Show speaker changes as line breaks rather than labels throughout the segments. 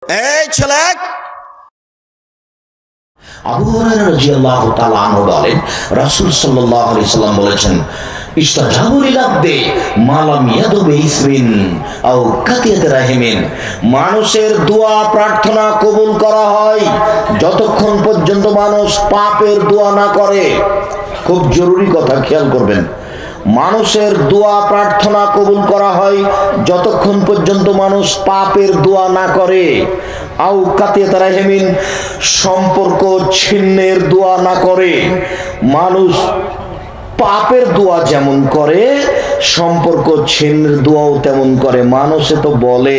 এই ছেলে, আবু হুরায়রা রাদিয়াল্লাহু তাআলা আনহু বলেন, রাসূল সাল্লাল্লাহু আলাইহি সাল্লাম বলেছেন, ইস্তাজাবু লিল-আবদি মা লাম ইয়াদু বিইসমিন আও কাতিয়াত রাহিমিন। মানুষের দোয়া প্রার্থনা কবুল করা হয় যতক্ষণ পর্যন্ত মানুষ পাপের দোয়া না করে। খুব জরুরি কথা, খেয়াল করবেন। মানুষের দোয়া প্রার্থনা কবুল করা হয় যতক্ষণ পর্যন্ত মানুষ পাপের দোয়া না করে। আও কাতিয়াত রাহিমিন, সম্পর্ক ছিন্নের দোয়া না করে। মানুষ পাপের দোয়া যেমন করে, সম্পর্ক ছিন্নের দোয়াও তেমন করে। মানুষে তো বলে,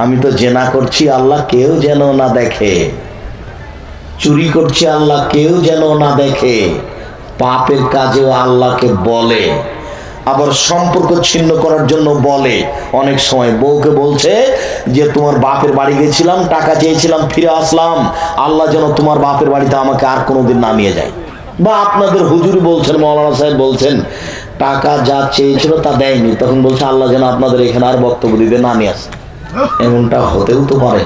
আমি তো জেনা করছি, আল্লাহ কেউ যেন না দেখে। চুরি করছি, আল্লাহ কেউ যেন না দেখে। পাপের কাজেও আল্লাহকে বলে, আবার সম্পর্ক ছিন্ন করার জন্য বলে। অনেক সময় বউকে বলছে যে তোমার বাপের বাড়ি গেছিলাম, টাকা চেয়েছিলাম, ফিরে আসলাম, আল্লাহ যেন তোমার বাপের বাড়িতে আমাকে আর কোনোদিন না নিয়ে যায়। বা আপনাদের হুজুর বলছেন, মৌলানা সাহেব বলছেন, টাকা যা চেয়েছিল তা দেয়নি, তখন বলছে আল্লাহ যেন আপনাদের এখানে আর বক্তব্য দিতে না নিয়ে আসে। এমনটা হতেও তো পারে।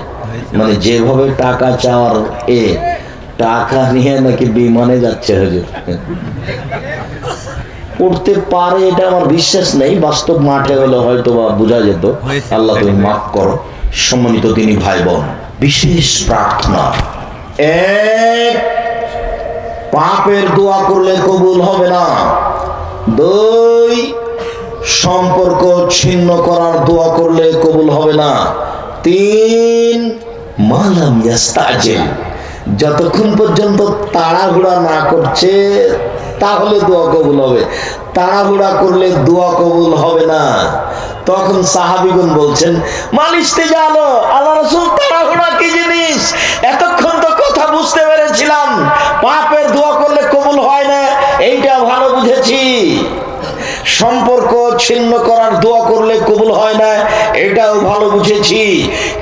মানে যেভাবে টাকা চাওয়ার টাকা নিয়ে নাকি বিমানে যাচ্ছে হুজুর, পড়তে পারে, এটা আমার বিশ্বাস নেই। বাস্তব মাঠে হলে হয়তো বা বোঝা যেত। আল্লাহ তুমি মাফ করো। সম্মানিত তিনি ভাই বোন, বিশেষ প্রার্থনা, এক, পাপের দোয়া করলে কবুল হবে না। দুই, সম্পর্ক ছিন্ন করার দোয়া করলে কবুল হবে না। তিন, মালাম ইয়াস্তাজিল, যতক্ষণ পর্যন্ত তাড়াহুড়া না করছে তাহলে দোয়া কবুল হবে। তাড়াহুড়া করলে দোয়া কবুল হবে না। তখন সাহাবীগণ বলছেন, মালিশতে জানো আল্লাহ রাসূল, তাড়াহুড়া কি জিনিস? এতক্ষণ তো কথা বুঝতে পেরেছিলাম, পাপের দোয়া করলে কবুল হয় না, এইটা ভালো বুঝেছি। সম্পর্ক ছিন্ন করার দোয়া করলে কবুল হয় না, এটাও ভালো বুঝেছি।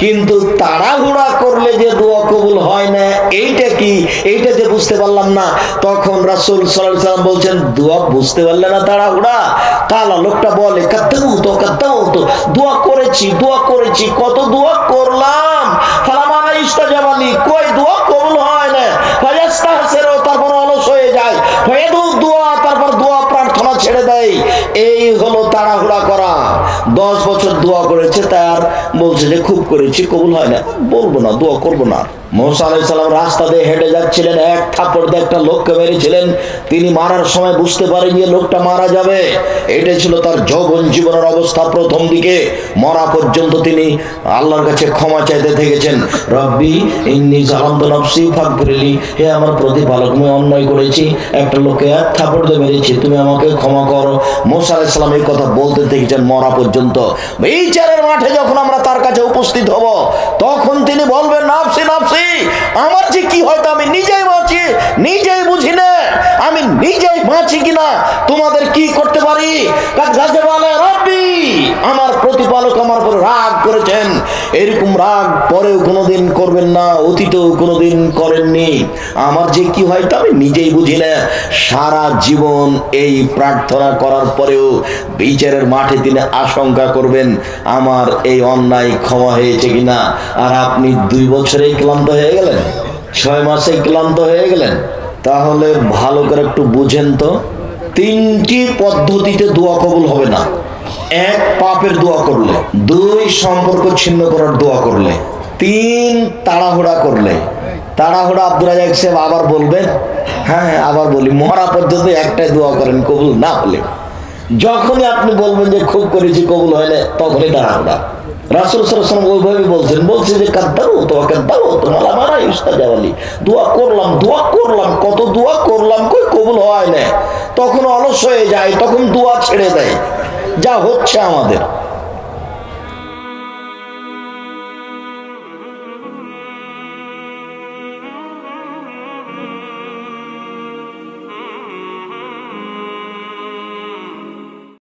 কিন্তু তাড়াহুড়া করলে যে দোয়া কবুল হয় না, এইটা কি, এইটা যে বুঝতে পারলাম না। তখন রাসূল সাল্লাল্লাহু আলাইহি ওয়াসাল্লাম বলছেন, দোয়া বুঝতে পারলে না তাড়াহুড়া? তাহলে লোকটা বলে, কাদ্দাউ তো দোয়া করেছি, কত দোয়া করলাম, ফালামা ইস্তাজাবালি, কই দোয়া কবুল হয় না। ফায়াস্তাহসিরু, তারপর অলস হয়ে যায়। ফায়াদু দোয়া, তারপর দোয়া প্রার্থনা ছেড়ে দেয়। এই হলো তাড়াহুড়া করা। 10 বছর দোয়া করেছে, তার বলছে যে খুব করেছি, কবুল হয় না, বলবো না, দোয়া করবো না। মুসা আলাইহিস সালাম রাস্তা দিয়ে হেঁটে যাচ্ছিলেন, এক থাপ্পড় দিয়ে একটা লোককে মেরেছিলেন। তিনি মারার সময় বুঝতে পারেন যে লোকটা মারা যাবে। এটাই ছিল তার যৌবন জীবনের অবস্থা। প্রথম দিকে মরা পর্যন্ত তিনি আল্লাহর কাছে ক্ষমা চাইতে থেকেছেন, রব্বি ইন্নী যালামতু নাফসি ফাগফিরলি, হে আমার প্রতিপালক, আমি অন্যায় করেছি, একটা লোককে এক থাপ্পড় দিয়ে মেরেছি, তুমি আমাকে ক্ষমা করো। মুসা আলাইহিস সালাম এই কথা বলতে থেকেছেন মরা পর্যন্ত। বিচারের মাঠে যখন আমরা তার কাছে উপস্থিত হব, তখন তিনি বলবেন, নাফসি নাফসি, আমার যে কি হয়তো আমি নিজেই বাঁচি, নিজেই বুঝি না আমি নিজেই বাঁচি কিনা, তোমাদের কি করতে পারি। রব্বি, আমার প্রতিপালক আমার উপর রাগ করেছেন। এরকম রাগ পরেও কোনোদিন করবেন না, অতীতেও কোনোদিন করেননি। আমার যে কি হয়তো আমি নিজেই বুঝি না। সারা জীবন এই প্রার্থনা করার পরেও বিচারের মাঠে তিনি আশঙ্কা করবেন, আমার এই অন্যায় ক্ষমা হয়েছে কিনা। আর আপনি 2 বছরেই ক্লান্ত হয়ে গেলেন, 6 মাসে ক্লান্ত হয়ে গেলেন। তাহলে ভালো করে একটু বুঝেন তো, 3টি পদ্ধতিতে দোয়া কবুল হবে না। 1, পাপের দোয়া করলে। 2, সম্পর্ক ছিন্ন করার দোয়া করলে। 3, তাড়াহুড়া করলে। তাড়াহুড়া আব্দুর রাজ্জাক সাহেব আবার বলবেন, হ্যাঁ আবার বলি, মরা পর্যন্ত একটাই দোয়া করেন, কবুল না হলে। যখনই আপনি বলবেন যে খুব করেছি, কবুল হয় না, তখনই তাড়াহুড়া। রাসূল সাল্লাল্লাহু আলাইহি ওয়াসাল্লাম ওইভাবে বলছে যে কাদ্দাউ তো মালা ইস্তাজাবালি, দোয়া করলাম, কত দোয়া করলাম, কই কবুল হয় না। তখন অলস হয়ে যায়, তখন দোয়া ছেড়ে দেয়। যা হচ্ছে আমাদের।